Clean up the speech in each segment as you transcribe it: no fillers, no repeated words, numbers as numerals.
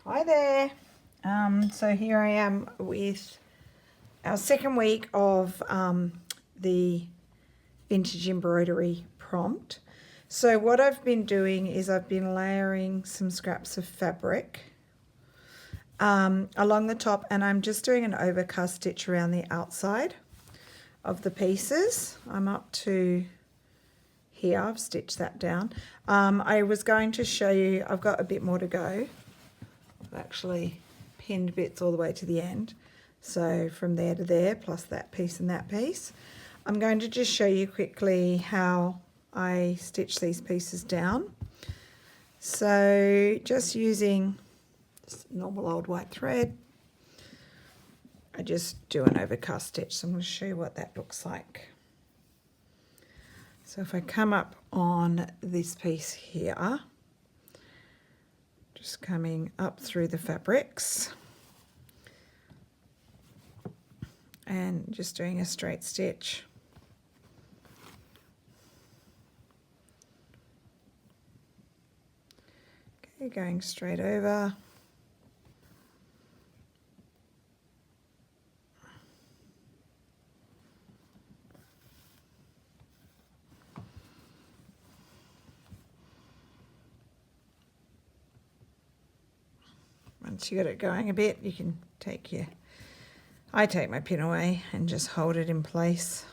Hi there. So here I am with our second week of the vintage embroidery prompt. So what I've been doing is I've been layering some scraps of fabric along the top, and I'm just doing an overcast stitch around the outside of the pieces. I'm up to here. I've stitched that down. I was going to show you, I've got a bit more to go. I've actually pinned bits all the way to the end, so from there to there, plus that piece and that piece. I'm going to just show you quickly how I stitch these pieces down. So just using normal old white thread, I just do an overcast stitch. So I'm going to show you what that looks like. So if I come up on this piece here, just coming up through the fabrics and just doing a straight stitch. Okay, going straight over. Once you got it going a bit, you can take I take my pin away and just hold it in place.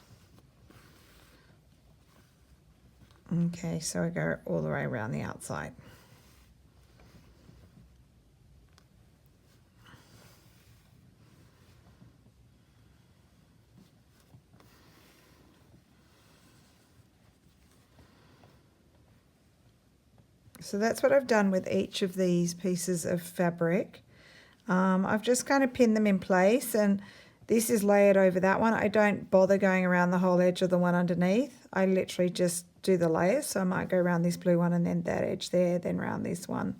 Okay, so I go all the way around the outside. So that's what I've done with each of these pieces of fabric. I've just kind of pinned them in place, and this is layered over that one. I don't bother going around the whole edge of the one underneath. I literally just do the layers. So I might go around this blue one and then that edge there, then around this one.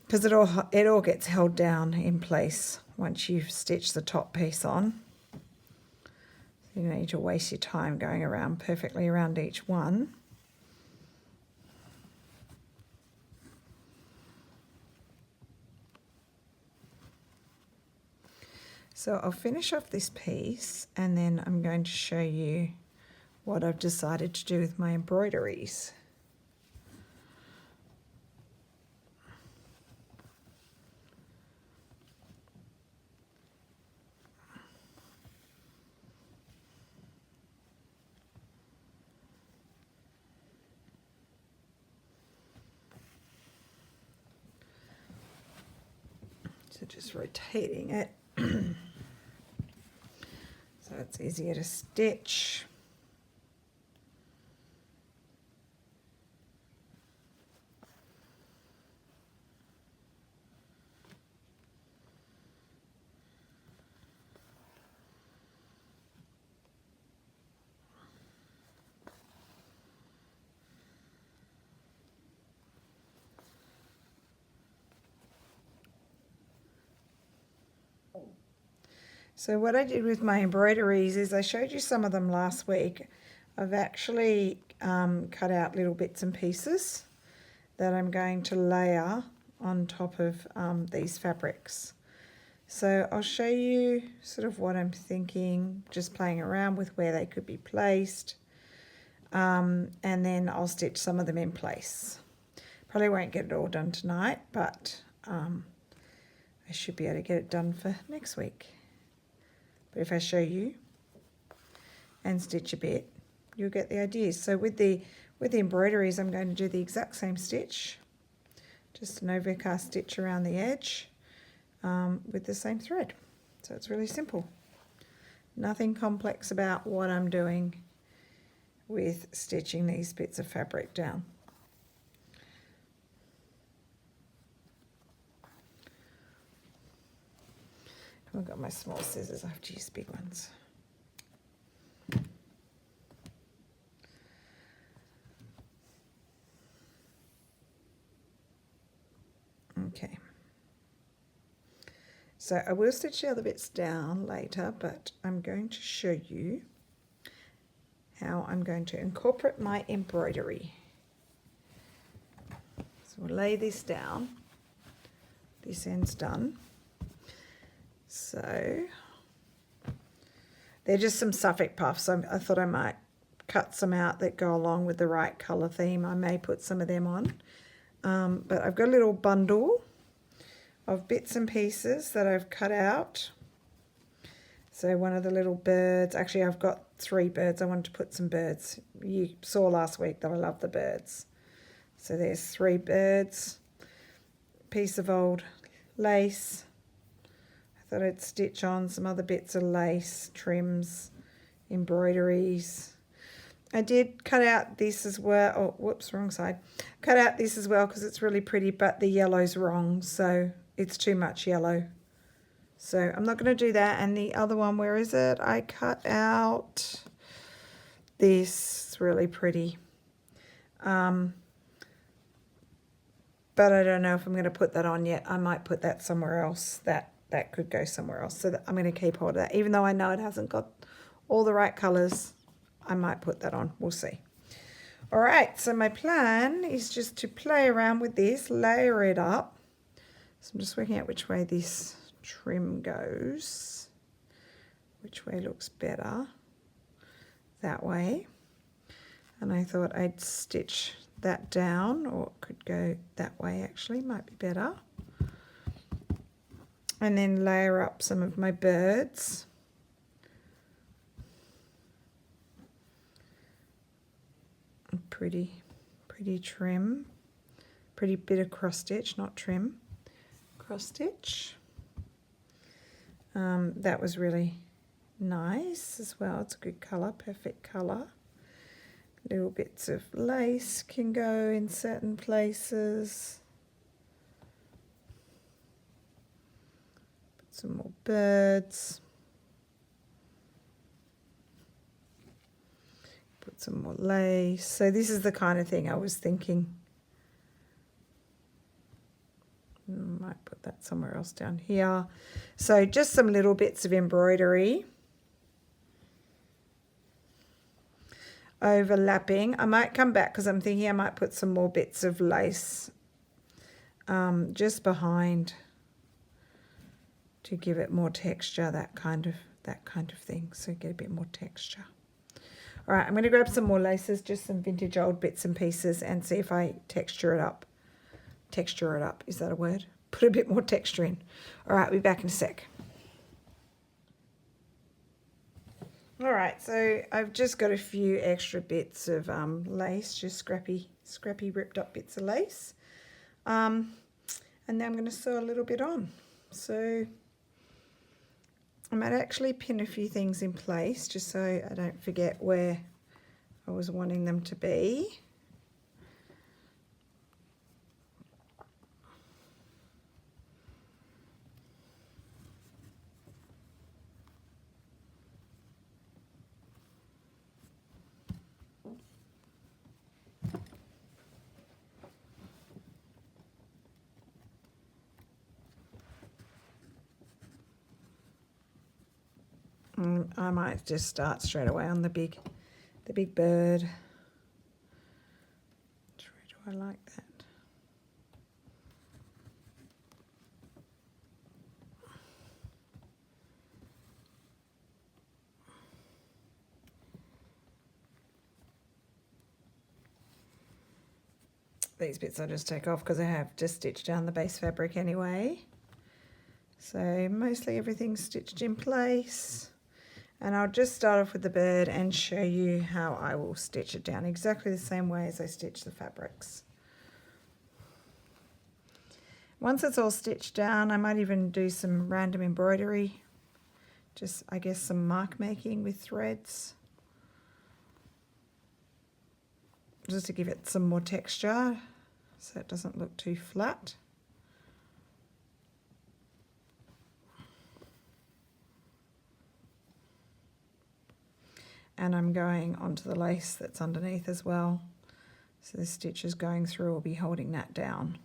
Because it all gets held down in place once you've stitched the top piece on. So you don't need to waste your time going around perfectly around each one. So I'll finish off this piece, and then I'm going to show you what I've decided to do with my embroideries. So just rotating it so it's easier to stitch. So what I did with my embroideries is I showed you some of them last week. I've actually cut out little bits and pieces that I'm going to layer on top of these fabrics. So I'll show you sort of what I'm thinking, just playing around with where they could be placed, and then I'll stitch some of them in place. Probably won't get it all done tonight, but I should be able to get it done for next week. But if I show you and stitch a bit, you'll get the idea. So with the embroideries, I'm going to do the exact same stitch, just an overcast stitch around the edge with the same thread. So it's really simple. Nothing complex about what I'm doing with stitching these bits of fabric down. I've got my small scissors, I have to use big ones. Okay. So I will stitch the other bits down later, but I'm going to show you how I'm going to incorporate my embroidery. So we'll lay this down. this end's done. So they're just some Suffolk puffs. I thought I might cut some out that go along with the right colour theme. I may put some of them on. But I've got a little bundle of bits and pieces that I've cut out. So one of the little birds, actually I've got 3 birds. I wanted to put some birds. You saw last week that I love the birds. So there's 3 birds, piece of old lace. I thought I'd stitch on some other bits of lace, trims, embroideries. I did cut out this as well. Oh, whoops, wrong side. Cut out this as well because it's really pretty, but the yellow's wrong, so it's too much yellow. So I'm not going to do that. And the other one, where is it? I cut out this. It's really pretty. But I don't know if I'm going to put that on yet. I might put that somewhere else. That could go somewhere else. So I'm going to keep hold of that. Even though I know it hasn't got all the right colours, I might put that on. We'll see. All right, so my plan is just to play around with this, layer it up. So I'm just working out which way this trim goes, which way looks better. That way. And I thought I'd stitch that down, or it could go that way actually, might be better. And then layer up some of my birds. Pretty trim, pretty bit of cross stitch, not trim, cross stitch. That was really nice as well. It's a good colour, perfect colour. Little bits of lace can go in certain places. Put some more birds. Put some more lace. So this is the kind of thing I was thinking. Might put that somewhere else down here. So just some little bits of embroidery. Overlapping. I might come back because I'm thinking I might put some more bits of lace just behind to give it more texture, that kind of thing. So get a bit more texture. All right, I'm going to grab some more laces, just some vintage old bits and pieces, and see if I texture it up. Texture it up, is that a word? Put a bit more texture in. All right, we'll be back in a sec. All right, so I've just got a few extra bits of lace, just scrappy ripped up bits of lace. And then I'm going to sew a little bit on. So I might actually pin a few things in place just so I don't forget where I was wanting them to be. I might just start straight away on the big bird. Where do I like that? These bits I'll just take off because I have just stitched down the base fabric anyway. So mostly everything's stitched in place. And I'll just start off with the bird and show you how I will stitch it down exactly the same way as I stitch the fabrics. Once it's all stitched down, I might even do some random embroidery. Just, I guess, some mark making with threads. Just to give it some more texture so it doesn't look too flat. And I'm going onto the lace that's underneath as well. So the stitches going through will be holding that down.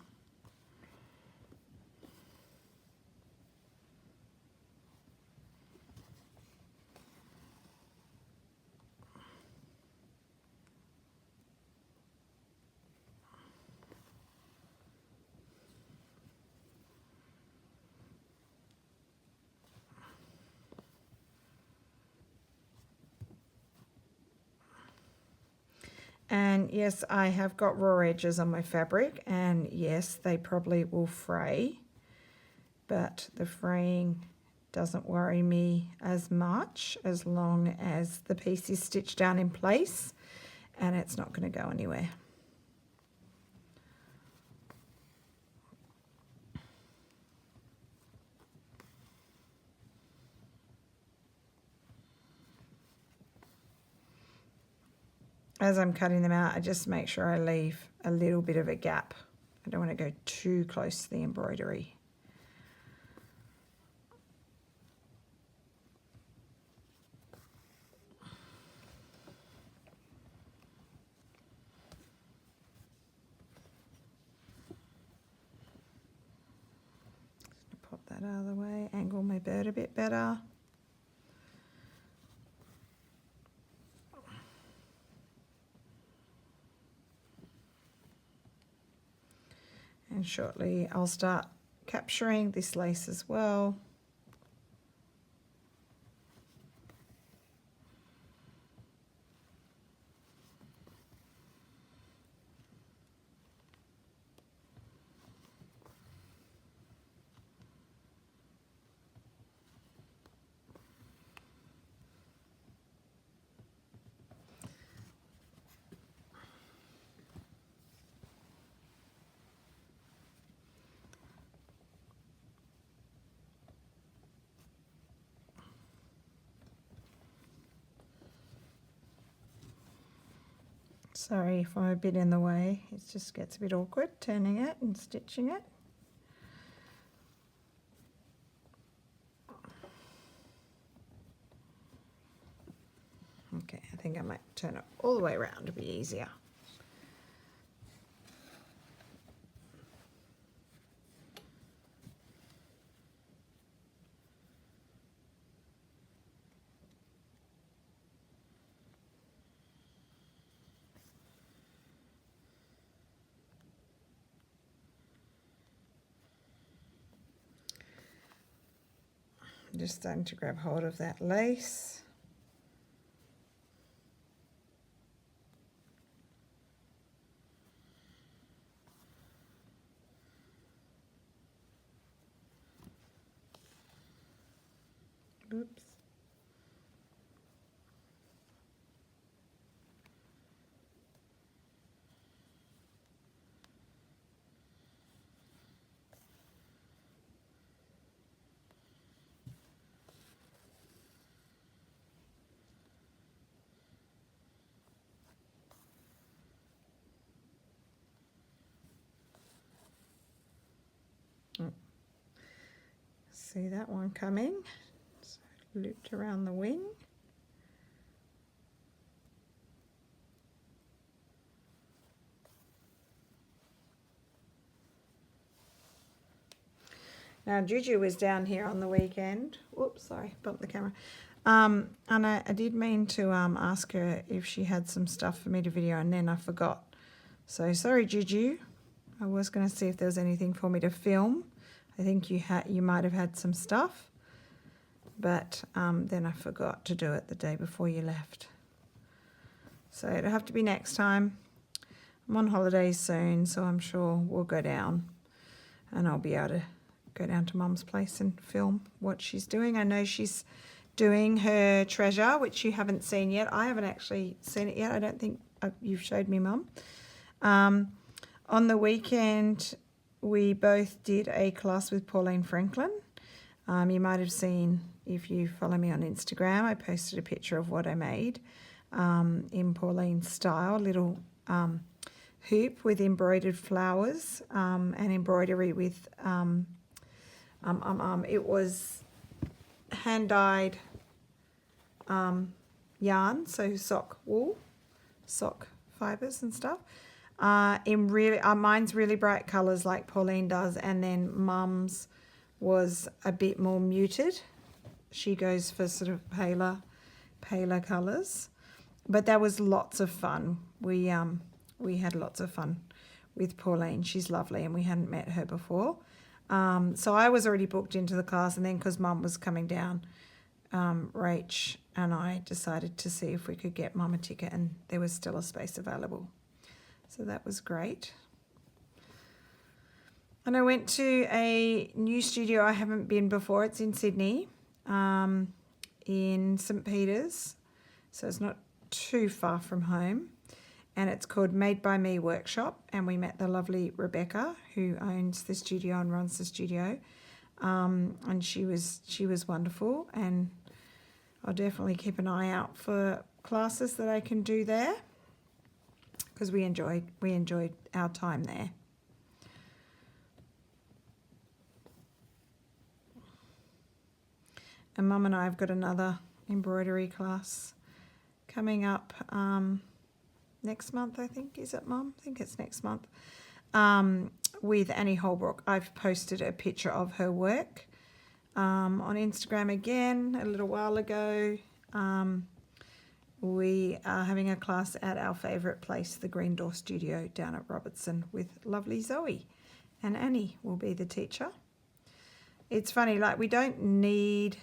And yes, I have got raw edges on my fabric, and yes, they probably will fray, but the fraying doesn't worry me as much as long as the piece is stitched down in place and it's not going to go anywhere. As I'm cutting them out, I just make sure I leave a little bit of a gap. I don't want to go too close to the embroidery. Pop that out of the way, angle my bird a bit better. And shortly I'll start capturing this lace as well. Sorry if I'm a bit in the way, it just gets a bit awkward turning it and stitching it. Okay, I think I might turn it all the way around to be easier. I'm just starting to grab hold of that lace. Oops. See that one coming? So looped around the wing. Now Juju was down here on the weekend. Whoops, sorry, bumped the camera. And I did mean to ask her if she had some stuff for me to video, and then I forgot. So sorry, Juju. I was going to see if there was anything for me to film. I think you might have had some stuff, but then I forgot to do it the day before you left. So it'll have to be next time. I'm on holidays soon, so I'm sure we'll go down and I'll be able to go down to Mum's place and film what she's doing. I know she's doing her treasure, which you haven't seen yet. I haven't actually seen it yet. I don't think you've showed me, Mum. On the weekend, we both did a class with Pauline Franklin. You might have seen, if you follow me on Instagram, I posted a picture of what I made in Pauline's style, little hoop with embroidered flowers and embroidery with, it was hand-dyed yarn, so sock wool, sock fibres and stuff. Mine's really bright colours like Pauline does, and then Mum's was a bit more muted. She goes for sort of paler colours, but that was lots of fun. We had lots of fun with Pauline. She's lovely, and we hadn't met her before. So I was already booked into the class, and then because Mum was coming down, Rach and I decided to see if we could get Mum a ticket, and there was still a space available. So that was great. And I went to a new studio I haven't been before. It's in Sydney, in St. Peter's. So it's not too far from home. And it's called Made by Me Workshop. And we met the lovely Rebecca, who owns the studio and runs the studio. And she was wonderful. And I'll definitely keep an eye out for classes that I can do there, because we enjoyed our time there. And Mum and I have got another embroidery class coming up next month, I think. Is it, Mum? I think it's next month. With Annie Holbrook. I've posted a picture of her work on Instagram again a little while ago. We are having a class at our favourite place, the Green Door Studio down at Robertson, with lovely Zoe. And Annie will be the teacher. It's funny, like, we don't need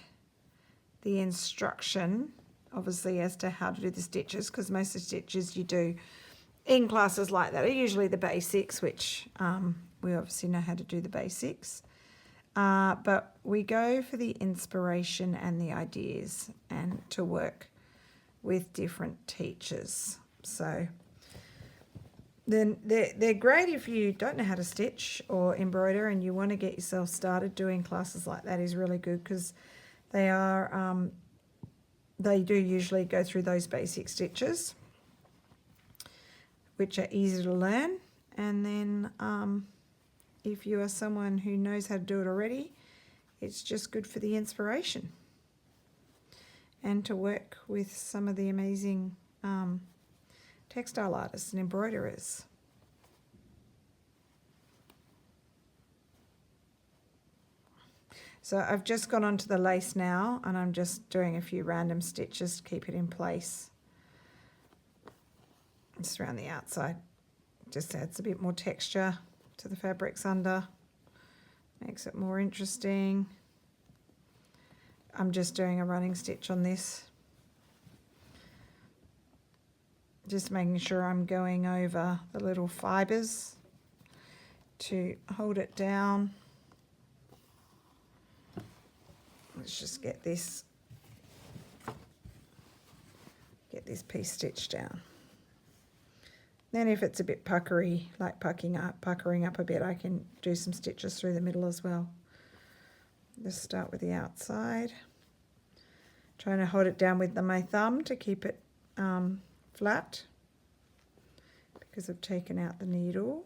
the instruction, obviously, as to how to do the stitches, because most of the stitches you do in classes like that are usually the basics, which we obviously know how to do the basics. But we go for the inspiration and the ideas, and to work with different teachers. So then they're great if you don't know how to stitch or embroider and you want to get yourself started. Doing classes like that is really good, because they do usually go through those basic stitches, which are easy to learn. And then if you are someone who knows how to do it already, it's just good for the inspiration and to work with some of the amazing textile artists and embroiderers. So I've just gone onto the lace now, and I'm just doing a few random stitches to keep it in place. Just around the outside. Just adds a bit more texture to the fabrics under. Makes it more interesting. I'm just doing a running stitch on this. Just making sure I'm going over the little fibres to hold it down. Let's just get this piece stitched down. Then if it's a bit puckery, like puckering up a bit, I can do some stitches through the middle as well. Just start with the outside. Trying to hold it down with my thumb to keep it flat, because I've taken out the needle.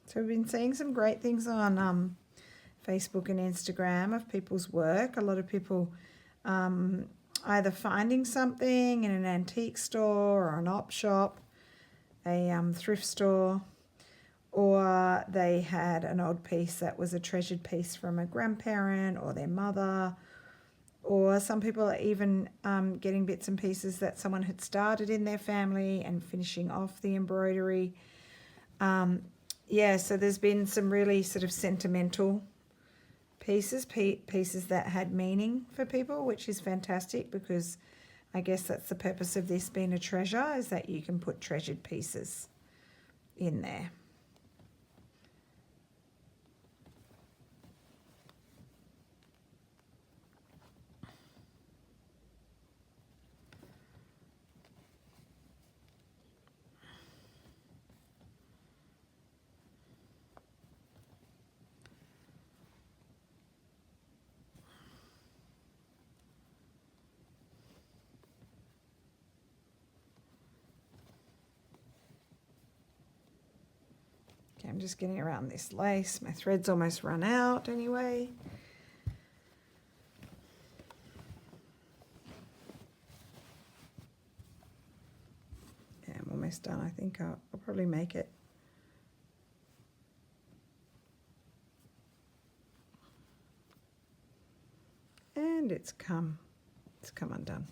So we've been seeing some great things on Facebook and Instagram of people's work. A lot of people either finding something in an antique store or an op shop, a thrift store, or they had an old piece that was a treasured piece from a grandparent or their mother, or some people are even getting bits and pieces that someone had started in their family and finishing off the embroidery. Yeah, so there's been some really sort of sentimental pieces that had meaning for people, which is fantastic, because I guess that's the purpose of this being a treasure, is that you can put treasured pieces in there. I'm just getting around this lace. My thread's almost run out anyway. almost done. I think I'll probably make it. And it's come undone.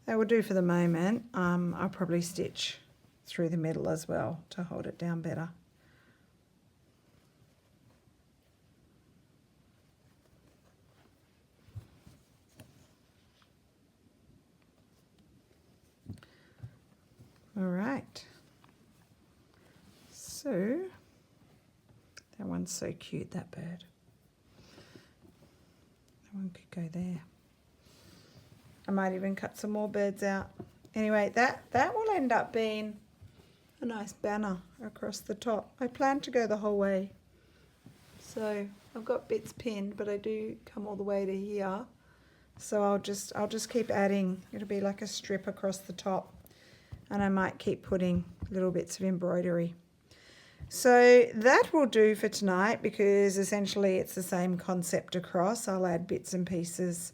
That will do for the moment. I'll probably stitch through the middle as well to hold it down better. All right. So, that one's so cute, that bird. That one could go there. I might even cut some more birds out. Anyway, that will end up being a nice banner across the top. I plan to go the whole way. So I've got bits pinned, but I do come all the way to here. So I'll just keep adding. It'll be like a strip across the top. And I might keep putting little bits of embroidery. So that will do for tonight, because essentially it's the same concept across. I'll add bits and pieces.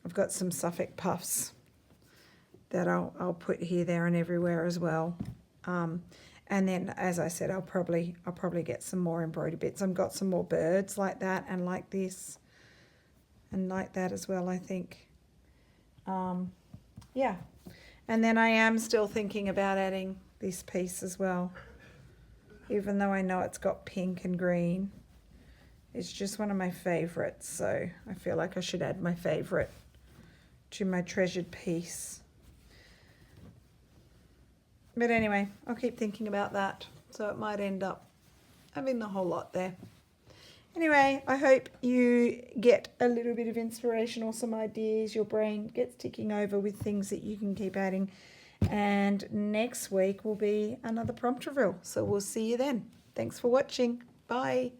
I've got some Suffolk puffs that I'll put here, there, and everywhere as well. And then, as I said, I'll probably get some more embroidery bits. I've got some more birds like that, and like this, and like that as well, I think. Yeah. And then I am still thinking about adding this piece as well, even though I know it's got pink and green. It's just one of my favourites, so I feel like I should add my favourite to my treasured piece. But anyway, I'll keep thinking about that, so it might end up having the whole lot there. Anyway, I hope you get a little bit of inspiration or some ideas. Your brain gets ticking over with things that you can keep adding. And next week will be another prompt reveal, so we'll see you then. Thanks for watching. Bye.